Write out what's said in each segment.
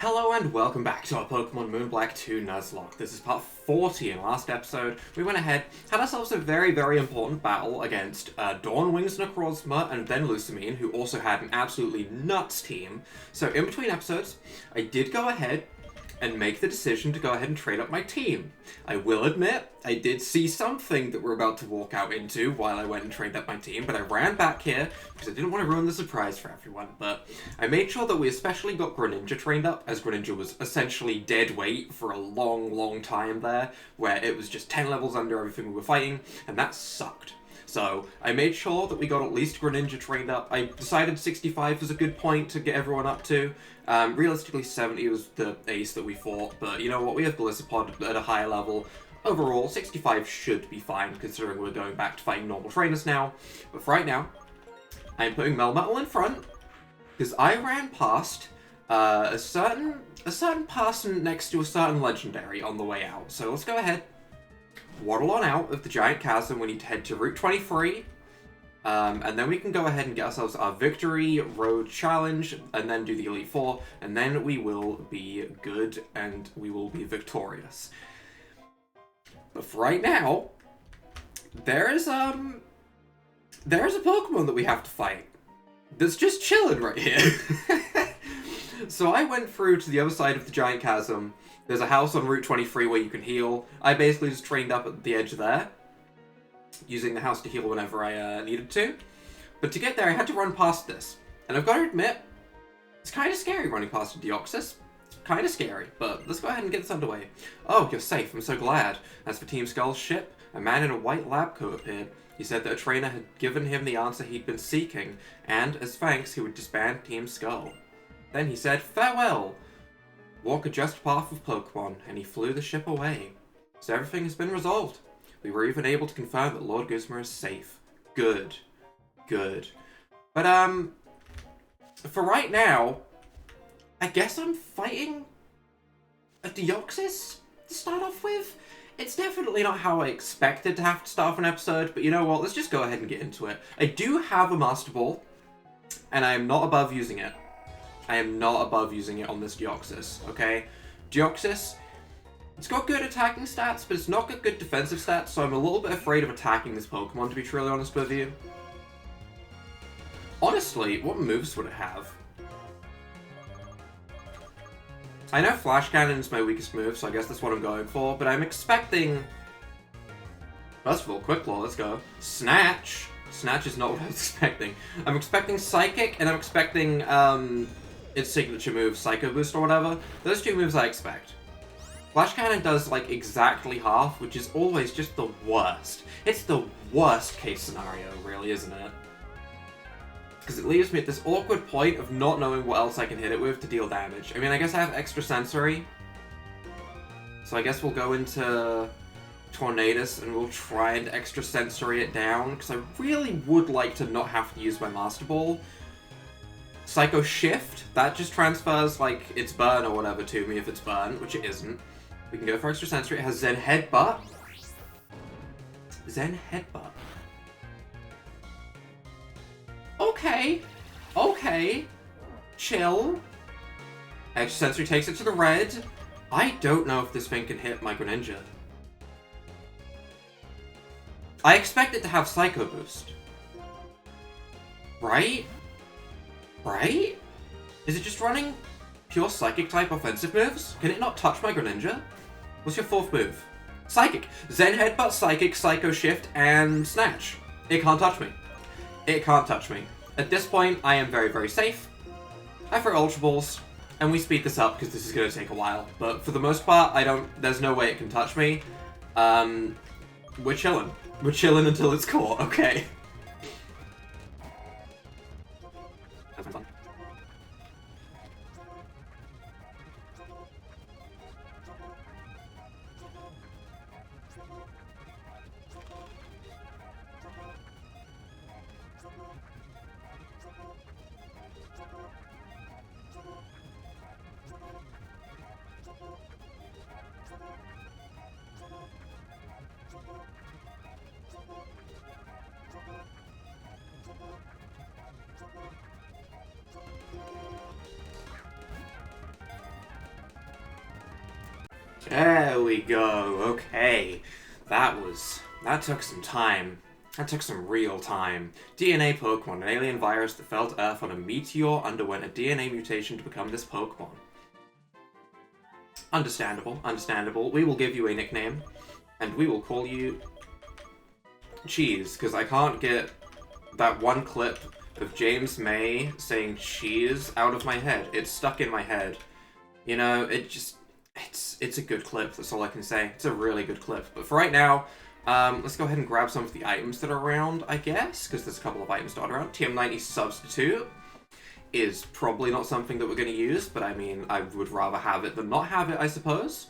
Hello and welcome back to our Pokemon Moon Black 2 Nuzlocke. This is part 40. In last episode, we went ahead, had ourselves a very important battle against Dawnwing's Necrozma and then Lusamine, who also had an absolutely nuts team. So in between episodes, I did go ahead and make the decision to go ahead and trade up my team. I will admit, I did see something that we're about to walk out into while I went and trained up my team, but I ran back here because I didn't want to ruin the surprise for everyone. But I made sure that we especially got Greninja trained up, as Greninja was essentially dead weight for a long time there, where it was just 10 levels under everything we were fighting, and that sucked. So I made sure that we got at least Greninja trained up. I decided 65 was a good point to get everyone up to. Realistically, 70 was the ace that we fought, but you know what? We have Blissapod at a higher level. Overall, 65 should be fine, considering we're going back to fighting normal trainers now. But for right now, I'm putting Melmetal in front, because I ran past a certain person next to a certain legendary on the way out. So let's go ahead, waddle on out of the giant chasm. We need to head to Route 23. And then we can go ahead and get ourselves our Victory Road Challenge, and then do the Elite Four, and then we will be good, and we will be victorious. But for right now, there's a Pokemon that we have to fight that's just chilling right here. So I went through to the other side of the giant chasm. There's a house on Route 23 where you can heal. I basically just trained up at the edge there, using the house to heal whenever I needed to. But to get there, I had to run past this. And I've got to admit, it's kind of scary running past a Deoxys. It's kind of scary, but let's go ahead and get this underway. Oh, you're safe. I'm so glad. As for Team Skull's ship, a man in a white lab coat appeared. He said that a trainer had given him the answer he'd been seeking, and as thanks, he would disband Team Skull. Then he said, "Farewell. Walk a just path of Pokemon," and he flew the ship away. So everything has been resolved. We were even able to confirm that Lord Guzma is safe. Good. But, for right now, I guess I'm fighting a Deoxys to start off with. It's definitely not how I expected to have to start off an episode, but you know what? Let's just go ahead and get into it. I do have a Master Ball, and I am not above using it. I am not above using it on this Deoxys, okay? Deoxys, it's got good attacking stats, but it's not got good defensive stats, so I'm a little bit afraid of attacking this Pokemon, to be truly honest with you. Honestly, what moves would it have? I know Flash Cannon is my weakest move, so I guess that's what I'm going for, but I'm expecting... First of all, Quick Claw, let's go. Snatch! Snatch is not what I was expecting. I'm expecting Psychic, and I'm expecting, its signature move, Psycho Boost or whatever. Those two moves I expect. Flash Cannon does, like, exactly half, which is always just the worst. It's the worst case scenario, really, isn't it? Because it leaves me at this awkward point of not knowing what else I can hit it with to deal damage. I mean, I guess I have Extra Sensory. So I guess we'll go into Tornadus and we'll try and Extra Sensory it down, because I really would like to not have to use my Master Ball. Psycho Shift, that just transfers, like, its burn or whatever to me if it's burn, which it isn't. We can go for Extra Sensory. It has Zen Headbutt. Zen Headbutt. Okay. Chill. Extra Sensory takes it to the red. I don't know if this thing can hit my Greninja. I expect it to have Psycho Boost. Right? Is it just running pure Psychic type offensive moves? Can it not touch my Greninja? What's your fourth move? Psychic. Zen Headbutt, Psychic, Psycho Shift, and Snatch. It can't touch me. It can't touch me. At this point, I am very safe. I throw Ultra Balls, and we speed this up because this is going to take a while. But for the most part, there's no way it can touch me. We're chilling. We're chilling until it's caught, okay. That's fun. There we go. Okay. That took some time. That took some real time. DNA Pokemon, an alien virus that fell to Earth on a meteor, underwent a DNA mutation to become this Pokemon. Understandable, understandable. We will give you a nickname, and we will call you Cheese, because I can't get that one clip of James May saying cheese out of my head. It's stuck in my head. You know, it's a good clip, that's all I can say. It's a really good clip. But for right now, let's go ahead and grab some of the items that are around, I guess, because there's a couple of items dotted around. TM90 Substitute is probably not something that we're going to use, but I mean, I would rather have it than not have it, I suppose.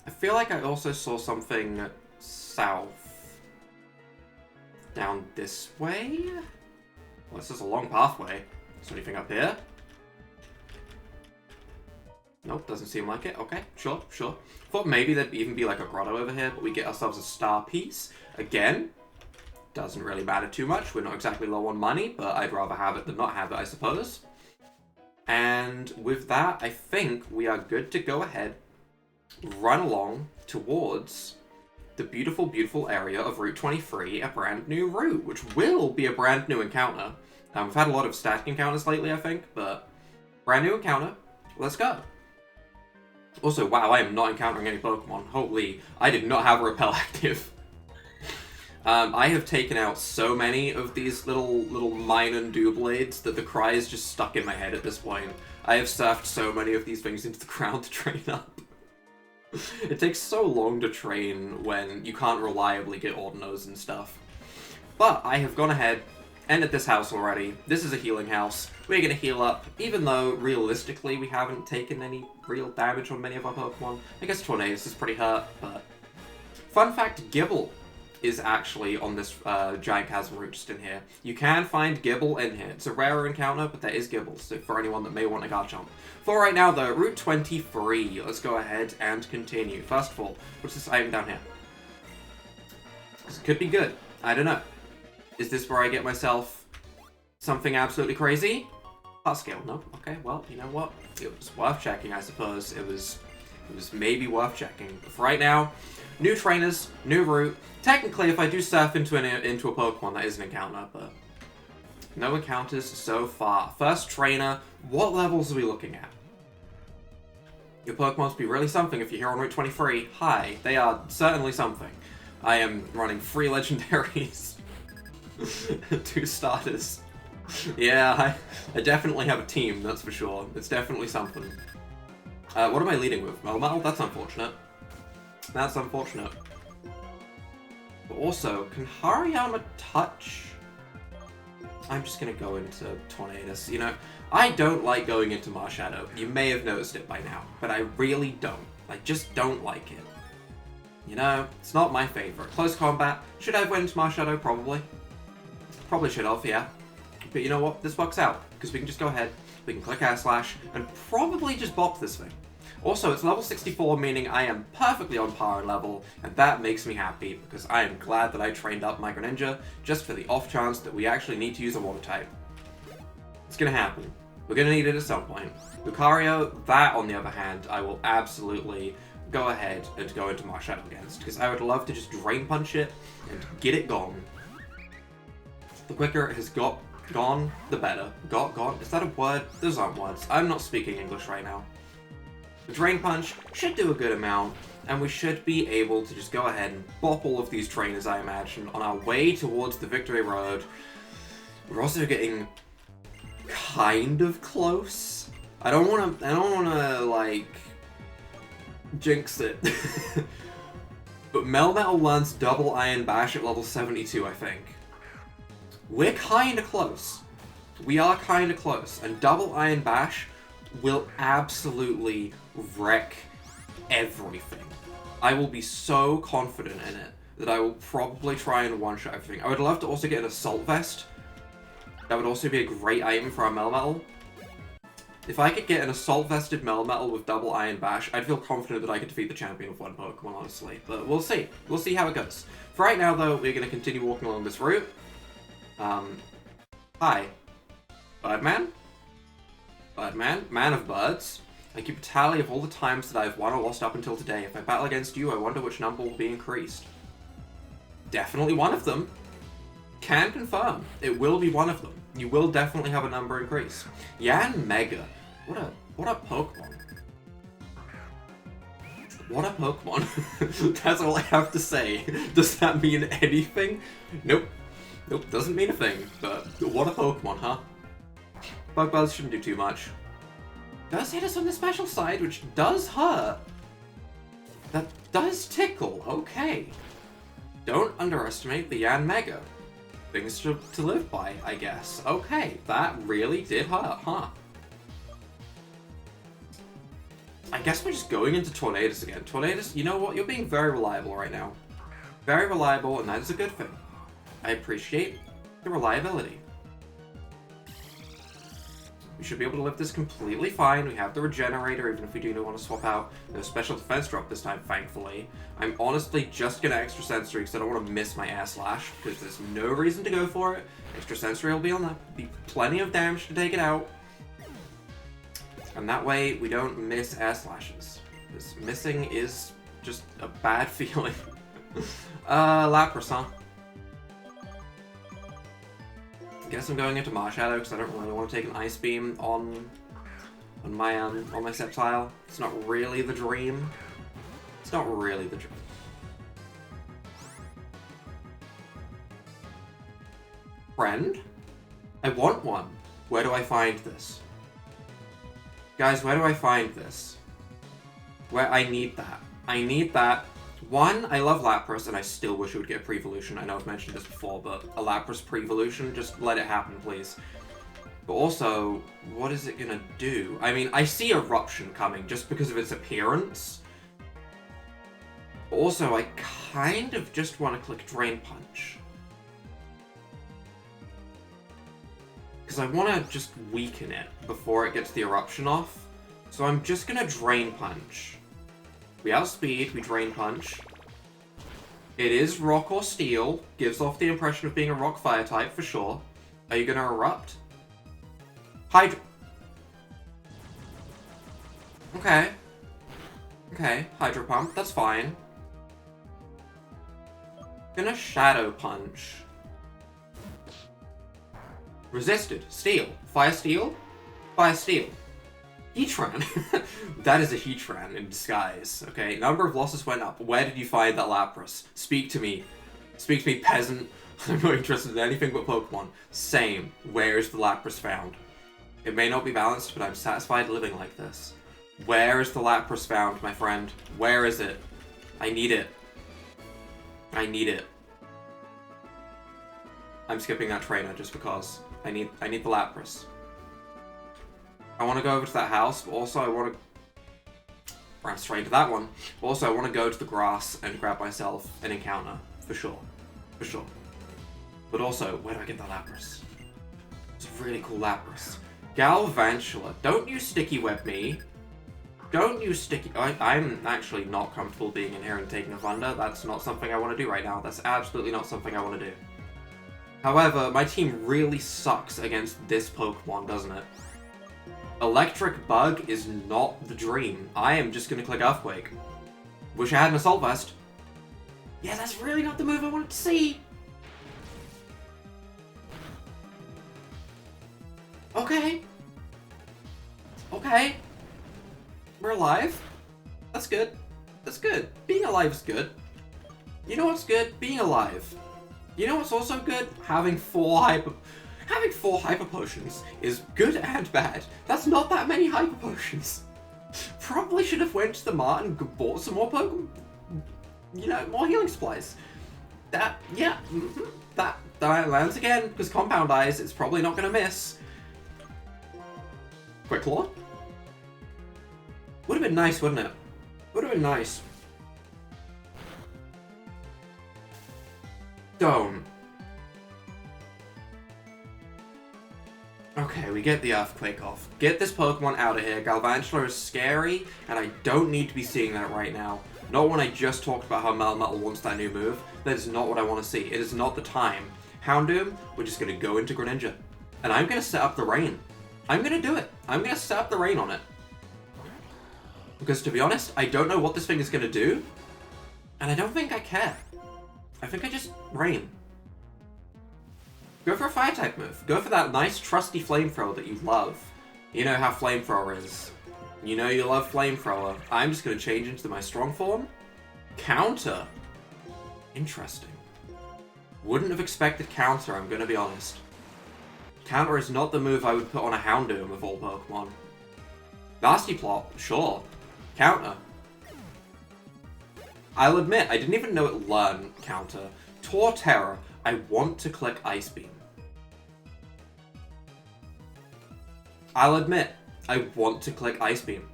I feel like I also saw something south. Down this way? Well, this is a long pathway. Is there anything up here? Nope, doesn't seem like it. Okay, sure. Thought maybe there'd even be like a grotto over here, but we get ourselves a star piece. Again, doesn't really matter too much. We're not exactly low on money, but I'd rather have it than not have it, I suppose. And with that, I think we are good to go ahead, run along towards the beautiful, beautiful area of Route 23, a brand new route, which will be a brand new encounter. We've had a lot of static encounters lately, I think, but brand new encounter. Let's go. Also, wow, I am not encountering any Pokemon. Holy, I did not have a Repel active. I have taken out so many of these little Minun blades that the cry is just stuck in my head at this point. I have surfed so many of these things into the ground to train up. It takes so long to train when you can't reliably get Ordinals and stuff. But I have gone ahead, ended this house already. This is a healing house. We're going to heal up, even though realistically we haven't taken any real damage on many of our Pokemon. I guess Tornadus is pretty hurt, but... Fun fact, Gible is actually on this Giant Chasm route just in here. You can find Gible in here. It's a rarer encounter, but there is Gible, so for anyone that may want a Garchomp. For right now, though, Route 23. Let's go ahead and continue. First of all, what's this item down here? This could be good. I don't know. Is this where I get myself something absolutely crazy? Heart scale, no? Okay, well, you know what? It was worth checking, I suppose. It was maybe worth checking. But for right now, new trainers, new route. Technically, if I do surf into a Pokemon, that is an encounter, but no encounters so far. First trainer, what levels are we looking at? Your Pokemon must be really something if you're here on Route 23. Hi, they are certainly something. I am running 3 legendaries. 2 starters. Yeah, I definitely have a team, that's for sure. It's definitely something. What am I leading with? Melmetal? That's unfortunate. That's unfortunate. But also, can Hariyama touch? I'm just gonna go into Tornadus. You know, I don't like going into Marshadow. You may have noticed it by now, but I really don't. I just don't like it. You know, it's not my favorite. Close combat. Should I have went into Marshadow? Probably. Probably should have, yeah. But you know what? This works out, because we can just go ahead, we can click Air Slash, and probably just bop this thing. Also, it's level 64, meaning I am perfectly on par level, and that makes me happy, because I am glad that I trained up my Greninja, just for the off chance that we actually need to use a water type. It's gonna happen. We're gonna need it at some point. Lucario, that on the other hand, I will absolutely go ahead and go into Marshadow against, because I would love to just Drain Punch it and get it gone. The quicker it has gone, the better. Gone? Is that a word? Those aren't words. I'm not speaking English right now. The Drain Punch should do a good amount, and we should be able to just go ahead and bop all of these trainers, I imagine, on our way towards the Victory Road. We're also getting kind of close. I don't wanna like jinx it. But Melmetal learns double Iron Bash at level 72, I think. We're kinda close. We are kinda close, and double Iron Bash will absolutely wreck everything. I will be so confident in it that I will probably try and one-shot everything. I would love to also get an Assault Vest. That would also be a great item for our Melmetal. If I could get an Assault Vested Melmetal with double Iron Bash, I'd feel confident that I could defeat the champion with one Pokemon, honestly. But we'll see. We'll see how it goes. For right now, though, we're going to continue walking along this route. Hi. Birdman? Birdman? Man of Birds. I keep a tally of all the times that I've won or lost up until today. If I battle against you, I wonder which number will be increased. Definitely one of them. Can confirm. It will be one of them. You will definitely have a number increase. Yanmega. What a Pokemon. What a Pokemon. That's all I have to say. Does that mean anything? Nope. Nope, doesn't mean a thing. But what a Pokemon, huh? Bug Buzz shouldn't do too much. Does hit us on the special side, which does hurt. That does tickle. Okay. Don't underestimate the Yanmega. Things to live by, I guess. Okay, that really did hurt, huh? I guess we're just going into Tornadus again. Tornadus, you know what? You're being very reliable right now. Very reliable, and that is a good thing. I appreciate the reliability. We should be able to live this completely fine. We have the regenerator, even if we do want to swap out. No special defense drop this time, thankfully. I'm honestly just gonna extra sensory because I don't want to miss my air slash, because there's no reason to go for it. Extra sensory will be on that. Be plenty of damage to take it out. And that way we don't miss air slashes. Because missing is just a bad feeling. Lapras, huh? Guess I'm going into Marshadow because I don't really want to take an Ice Beam on my Sceptile. It's not really the dream. It's not really the dream. Friend? I want one. Where do I find this? Guys, where do I find this? Where I need that. I need that. One, I love Lapras, and I still wish it would get a pre-evolution. I know I've mentioned this before, but a Lapras pre-evolution, just let it happen, please. But also, what is it gonna do? I mean, I see Eruption coming just because of its appearance. But also, I kind of just want to click Drain Punch. Because I want to just weaken it before it gets the Eruption off. So I'm just gonna Drain Punch. We outspeed, we Drain Punch. It is Rock or Steel. Gives off the impression of being a Rock Fire type for sure. Are you gonna Erupt? Hydro. Okay. Okay, Hydro Pump, that's fine. Gonna Shadow Punch. Resisted. Steel. Fire Steel? Fire Steel. Heatran. That is a Heatran in disguise. Okay, number of losses went up. Where did you find that Lapras? Speak to me. Speak to me, peasant. I'm not interested in anything but Pokemon. Same. Where is the Lapras found? It may not be balanced, but I'm satisfied living like this. Where is the Lapras found, my friend? Where is it? I need it. I need it. I'm skipping that trainer just because. I need the Lapras. I want to go over to that house, but also I want to... Ran straight into that one. But also I want to go to the grass and grab myself an encounter. For sure. For sure. But also, where do I get that Lapras? It's a really cool Lapras. Galvantula. Don't you sticky web me. Don't you sticky... I'm actually not comfortable being in here and taking a Thunder. That's not something I want to do right now. That's absolutely not something I want to do. However, my team really sucks against this Pokemon, doesn't it? Electric Bug is not the dream. I am just gonna click Earthquake. Wish I had an Assault Vest. Yeah, that's really not the move I wanted to see. Okay. Okay. We're alive. That's good. That's good. Being alive is good. You know what's good? Being alive. You know what's also good? Having four Hyper Potions is good and bad. That's not that many Hyper Potions. Probably should have went to the mart and bought some more Pokemon. You know, more healing supplies. That, yeah, that lands again, because Compound Eyes, it's probably not going to miss. Quick Claw? Would have been nice, wouldn't it? Would have been nice. Don't. Okay, we get the Earthquake off. Get this Pokemon out of here. Galvantula is scary, and I don't need to be seeing that right now. Not when I just talked about how Metal wants that new move. That is not what I want to see. It is not the time. Houndoom, we're just going to go into Greninja. And I'm going to set up the rain. I'm going to do it. I'm going to set up the rain on it. Because to be honest, I don't know what this thing is going to do, and I don't think I care. I think I just rain. Go for a fire type move. Go for that nice trusty flamethrower that you love. You know how flamethrower is. You know you love flamethrower. I'm just going to change into my strong form. Counter. Interesting. Wouldn't have expected counter, I'm going to be honest. Counter is not the move I would put on a Houndoom of all Pokemon. Nasty Plot, sure. Counter. I'll admit, I didn't even know it learned counter. Torterra, I want to click Ice Beam. I'll admit, I want to click Ice Beam.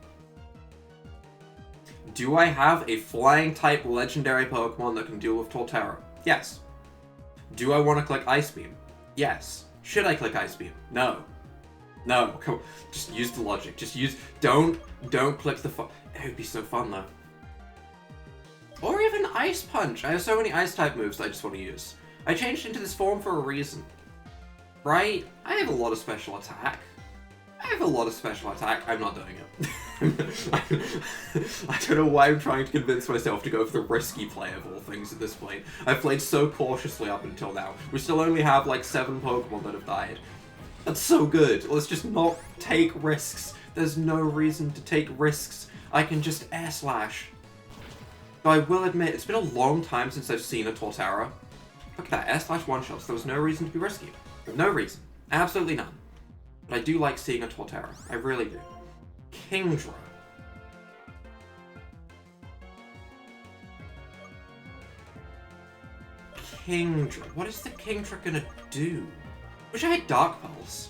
Do I have a flying type legendary Pokemon that can deal with Torterra? Yes. Do I want to click Ice Beam? Yes. Should I click Ice Beam? No. No, come on. Just use the logic. Just use... Don't click the... It would be so fun, though. Or even Ice Punch. I have so many Ice-type moves that I just want to use. I changed into this form for a reason. Right? I have a lot of special attack. I'm not doing it. I don't know why I'm trying to convince myself to go for the risky play of all things at this point. I've played so cautiously up until now. We still only have like 7 Pokemon that have died. That's so good. Let's just not take risks. There's no reason to take risks. I can just Air Slash. Though I will admit, it's been a long time since I've seen a Torterra. Look at that, Air Slash one-shots. There was no reason to be risky. No reason. Absolutely none. But I do like seeing a Torterra. I really do. Kingdra. Kingdra. What is the Kingdra gonna do? Wish I had Dark Pulse.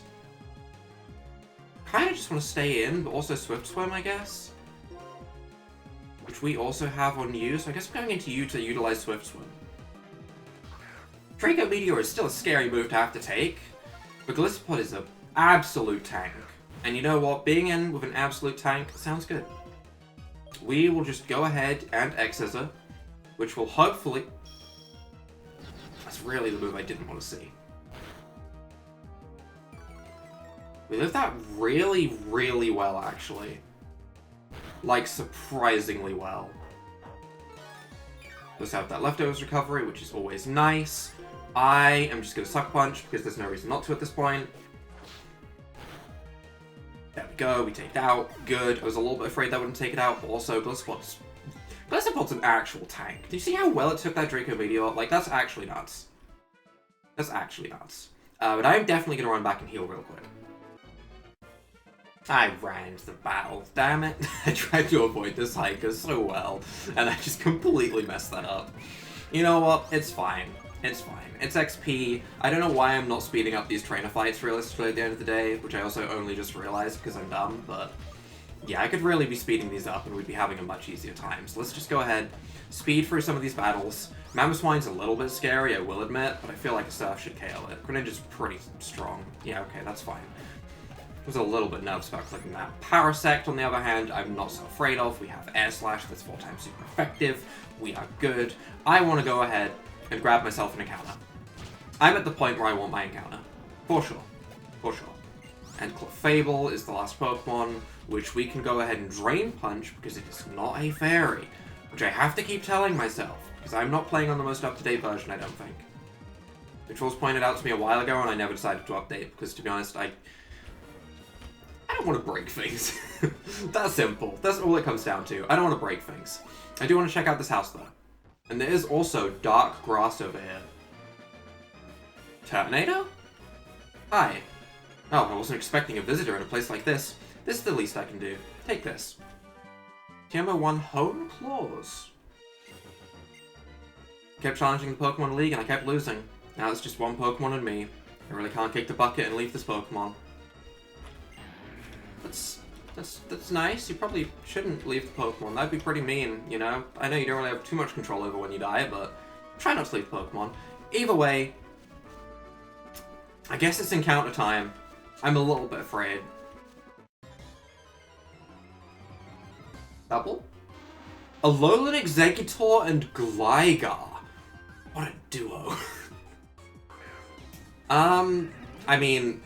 Kinda just want to stay in, but also Swift Swim, I guess. Which we also have on you, so I guess I'm going into you to utilize Swift Swim. Draco Meteor is still a scary move to have to take, but Gliscopod is an absolute tank. And you know what? Being in with an absolute tank sounds good. We will just go ahead and X-Scissor, which will hopefully... That's really the move I didn't want to see. We lived that really, really well, actually. Like, surprisingly well. Let's have that Leftovers recovery, which is always nice. I am just going to Sucker Punch, because there's no reason not to at this point. There we go, we take it out. Good. I was a little bit afraid that wouldn't take it out. Also, Gliscopod's an actual tank. Do you see how well it took that Draco Meteor? Like, that's actually nuts. That's actually nuts. But I'm definitely going to run back and heal real quick. I ran into the battle. Damn it. I tried to avoid this hiker so well, and I just completely messed that up. You know what? It's fine. It's fine. It's XP. I don't know why I'm not speeding up these trainer fights realistically at the end of the day, which I also only just realized because I'm dumb, but yeah, I could really be speeding these up and we'd be having a much easier time. So let's just go ahead, speed through some of these battles. Mamoswine's a little bit scary, I will admit, but I feel like a Surf should KO it. Greninja's pretty strong. Yeah, okay, that's fine. I was a little bit nervous about clicking that. Parasect, on the other hand, I'm not so afraid of. We have Air Slash, that's 4 times super effective. We are good. I want to go ahead and grab myself an encounter. I'm at the point where I want my encounter. For sure. For sure. And Clefable is the last Pokemon, which we can go ahead and Drain Punch, because it is not a fairy. Which I have to keep telling myself, because I'm not playing on the most up-to-date version, I don't think. Which was pointed out to me a while ago, and I never decided to update, because to be honest, I don't want to break things. That's simple. That's all it comes down to. I don't want to break things. I do want to check out this house, though. And there is also dark grass over here. Terminator? Hi. Oh, I wasn't expecting a visitor in a place like this. This is the least I can do. Take this. Tiamo won Home Claws. Kept challenging the Pokemon League and I kept losing. Now it's just one Pokemon and me. I really can't kick the bucket and leave this Pokemon. That's nice. You probably shouldn't leave the Pokemon. That'd be pretty mean, you know? I know you don't really have too much control over when you die, but try not to leave the Pokemon. Either way, I guess it's encounter time. I'm a little bit afraid. Double? Alolan Exeggutor and Gligar. What a duo. I mean...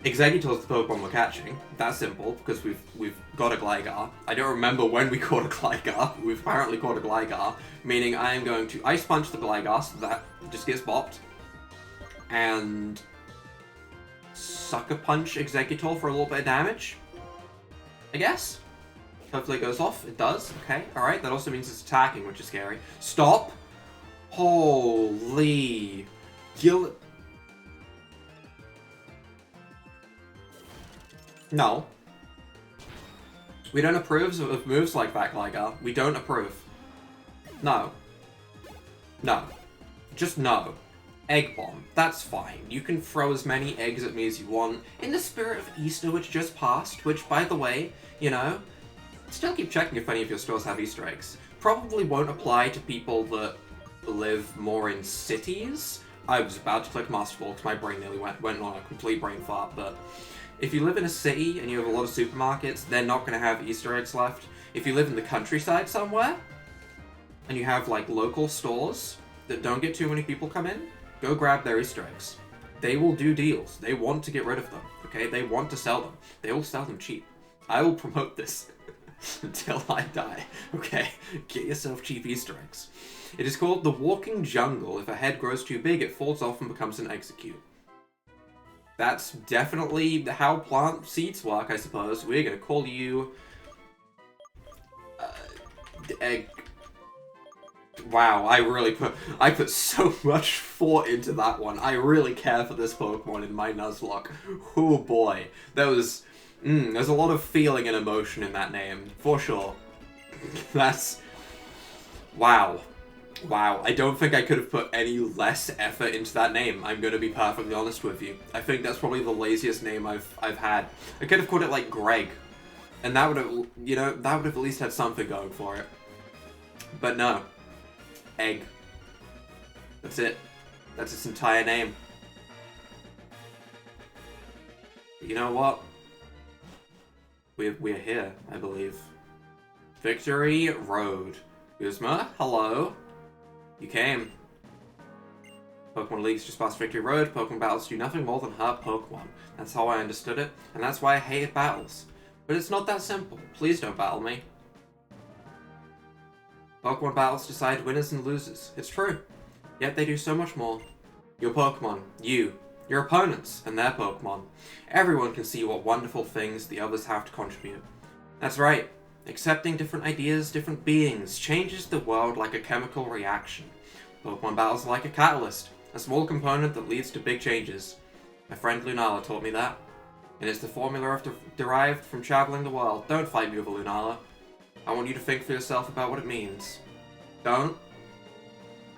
Exeggutor's the Pokemon we're catching. That's simple, because we've got a Gligar. I don't remember when we caught a Gligar. We've apparently caught a Gligar, meaning I am going to Ice Punch the Gligar so that it just gets bopped. And Sucker Punch Exeggutor for a little bit of damage, I guess. Hopefully it goes off. It does. Okay, alright. That also means it's attacking, which is scary. Stop! Holy... No. We don't approve of moves like that, Gligar. We don't approve. No. No. Just no. Egg Bomb. That's fine. You can throw as many eggs at me as you want. In the spirit of Easter, which just passed, which, by the way, you know, still keep checking if any of your stores have Easter eggs. Probably won't apply to people that live more in cities. I was about to click Master Ball because my brain nearly went on a complete brain fart, but if you live in a city and you have a lot of supermarkets, they're not going to have Easter eggs left. If you live in the countryside somewhere, and you have, like, local stores that don't get too many people come in, go grab their Easter eggs. They will do deals. They want to get rid of them, okay? They want to sell them. They will sell them cheap. I will promote this until I die, okay? Get yourself cheap Easter eggs. It is called the Walking Jungle. If a head grows too big, it falls off and becomes an Execute. That's definitely how plant seeds work, I suppose. We're gonna call you... Egg... Wow, I put so much thought into that one. I really care for this Pokemon in my Nuzlocke. Oh boy. There's a lot of feeling and emotion in that name, for sure. That's... Wow. Wow, I don't think I could have put any less effort into that name, I'm gonna be perfectly honest with you. I think that's probably the laziest name I've had. I could have called it, like, Greg. And that would have, you know, that would have at least had something going for it. But no. Egg. That's it. That's its entire name. You know what? We're here, I believe. Victory Road. Guzma, hello. You came. Pokemon League's just past Victory Road. Pokemon battles do nothing more than hurt Pokemon. That's how I understood it, and that's why I hated battles. But it's not that simple. Please don't battle me. Pokemon battles decide winners and losers. It's true. Yet they do so much more. Your Pokemon, you, your opponents, and their Pokemon. Everyone can see what wonderful things the others have to contribute. That's right. Accepting different ideas, different beings, changes the world like a chemical reaction. Pokemon battles are like a catalyst, a small component that leads to big changes. My friend Lunala taught me that. And it's the formula derived from traveling the world. Don't fight me with a Lunala. I want you to think for yourself about what it means. Don't?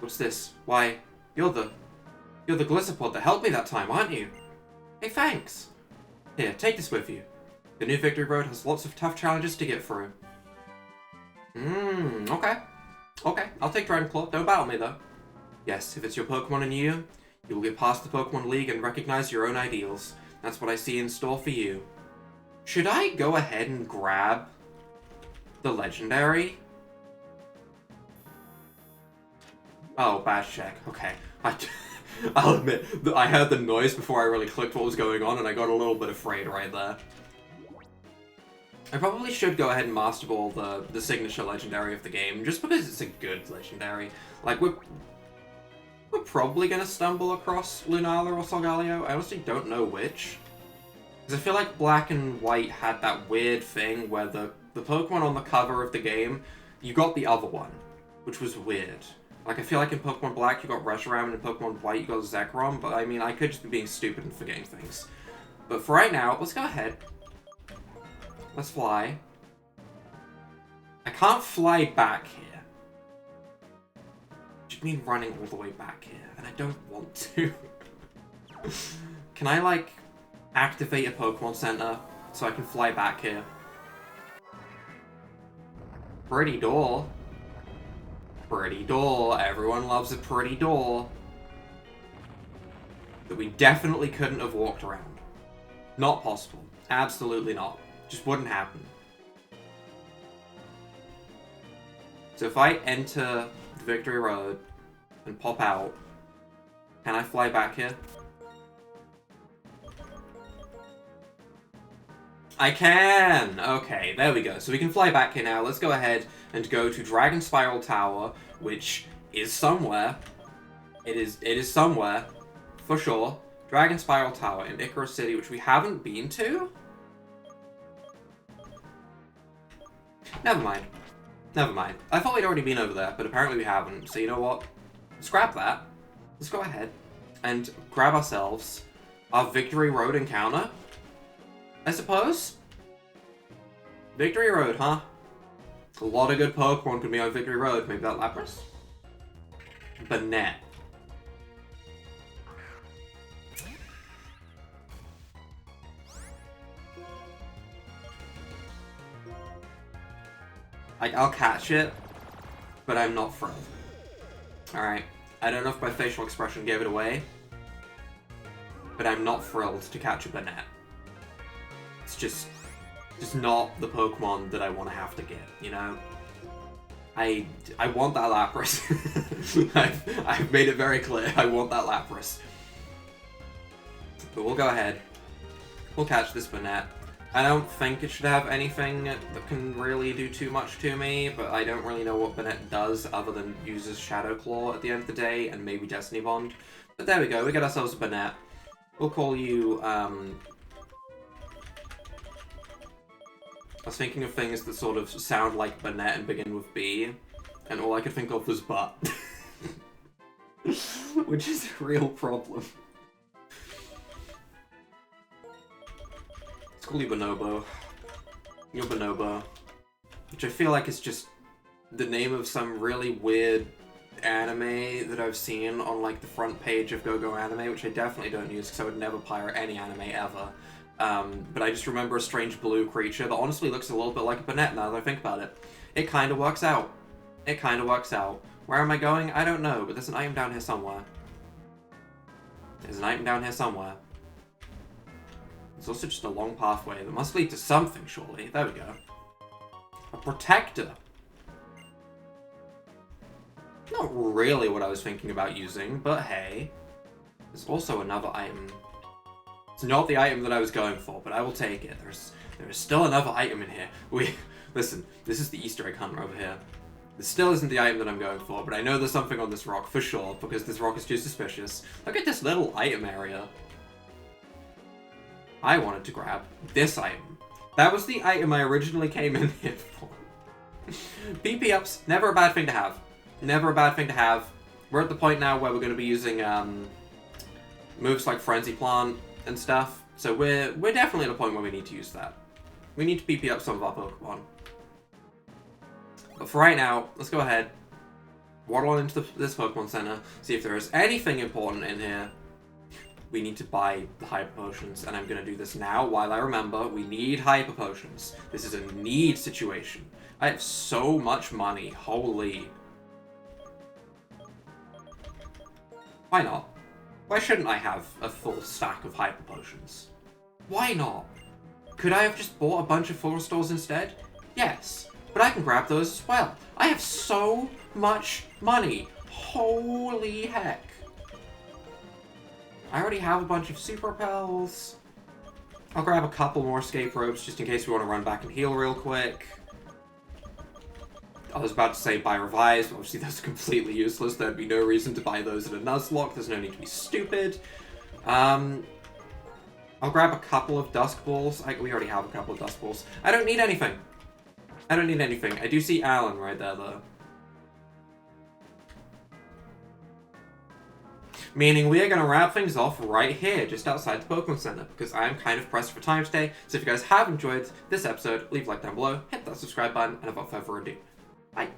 What's this? Why, you're the Gliscopod that helped me that time, aren't you? Hey, thanks! Here, take this with you. The new Victory Road has lots of tough challenges to get through. Okay. Okay, I'll take Dragon Claw. Don't battle me, though. Yes, if it's your Pokemon and you will get past the Pokemon League and recognize your own ideals. That's what I see in store for you. Should I go ahead and grab the Legendary? Oh, bad check. Okay. I'll admit, that I heard the noise before I really clicked what was going on, and I got a little bit afraid right there. I probably should go ahead and Master Ball the signature Legendary of the game, just because it's a good Legendary. Like, we're probably gonna stumble across Lunala or Solgaleo. I honestly don't know which. Because I feel like Black and White had that weird thing where the Pokemon on the cover of the game, you got the other one, which was weird. Like, I feel like in Pokemon Black you got Reshiram, and in Pokemon White you got Zekrom, but I mean, I could just be being stupid and forgetting things. But for right now, let's go ahead. Let's fly. I can't fly back here. Which means running all the way back here, and I don't want to. Can I, like, activate a Pokemon Center so I can fly back here? Pretty door. Pretty door. Everyone loves a pretty door. That we definitely couldn't have walked around. Not possible. Absolutely not. Just wouldn't happen. So if I enter the Victory Road and pop out, can I fly back here? I can! Okay, there we go. So we can fly back here now. Let's go ahead and go to Dragon Spiral Tower, which is somewhere. It is somewhere, for sure. Dragon Spiral Tower in Icarus City, which we haven't been to? Never mind. Never mind. I thought we'd already been over there, but apparently we haven't. So you know what? Scrap that. Let's go ahead and grab ourselves our Victory Road encounter, I suppose? Victory Road, huh? A lot of good Pokemon could be on Victory Road. Maybe that Lapras? Banette. Like, I'll catch it, but I'm not thrilled. Alright, I don't know if my facial expression gave it away, but I'm not thrilled to catch a Banette. It's just not the Pokemon that I want to have to get, you know? I want that Lapras. I've made it very clear, I want that Lapras. But we'll go ahead. We'll catch this Banette. I don't think it should have anything that can really do too much to me, but I don't really know what Banette does other than uses Shadow Claw at the end of the day, and maybe Destiny Bond. But there we go, we got ourselves a Banette. We'll call you, I was thinking of things that sort of sound like Banette and begin with B, and all I could think of was butt. Which is a real problem. Let's call you Bonobo. You're Bonobo. Which I feel like is just the name of some really weird anime that I've seen on like the front page of GoGo Anime, which I definitely don't use because I would never pirate any anime ever. But I just remember a strange blue creature that honestly looks a little bit like a Banette now that I think about it. It kind of works out. It kind of works out. Where am I going? I don't know, but there's an item down here somewhere. There's an item down here somewhere. It's also just a long pathway that must lead to something, surely. There we go. A protector. Not really what I was thinking about using, but hey. There's also another item. It's not the item that I was going for, but I will take it. There is still another item in here. Listen, this is the Easter egg hunter over here. This still isn't the item that I'm going for, but I know there's something on this rock for sure, because this rock is too suspicious. Look at this little item area. I wanted to grab this item. That was the item I originally came in here for. PP ups, never a bad thing to have. Never a bad thing to have. We're at the point now where we're going to be using moves like Frenzy Plant and stuff. So we're definitely at a point where we need to use that. We need to PP up some of our Pokemon. But for right now, let's go ahead, waddle on into this Pokemon Center, see if there is anything important in here. We need to buy the Hyper Potions, and I'm going to do this now while I remember we need Hyper Potions. This is a need situation. I have so much money, holy. Why not? Why shouldn't I have a full stack of Hyper Potions? Why not? Could I have just bought a bunch of full stores instead? Yes, but I can grab those as well. I have so much money. Holy heck. I already have a bunch of Super Repels. I'll grab a couple more Escape Ropes just in case we want to run back and heal real quick. I was about to say buy Revives, but obviously those are completely useless. There'd be no reason to buy those at a Nuzlocke. There's no need to be stupid. I'll grab a couple of Dusk Balls. We already have a couple of Dusk Balls. I don't need anything. I don't need anything. I do see Alan right there, though. Meaning we are going to wrap things off right here, just outside the Pokemon Center, because I am kind of pressed for time today. So if you guys have enjoyed this episode, leave a like down below, hit that subscribe button, and without further ado, bye.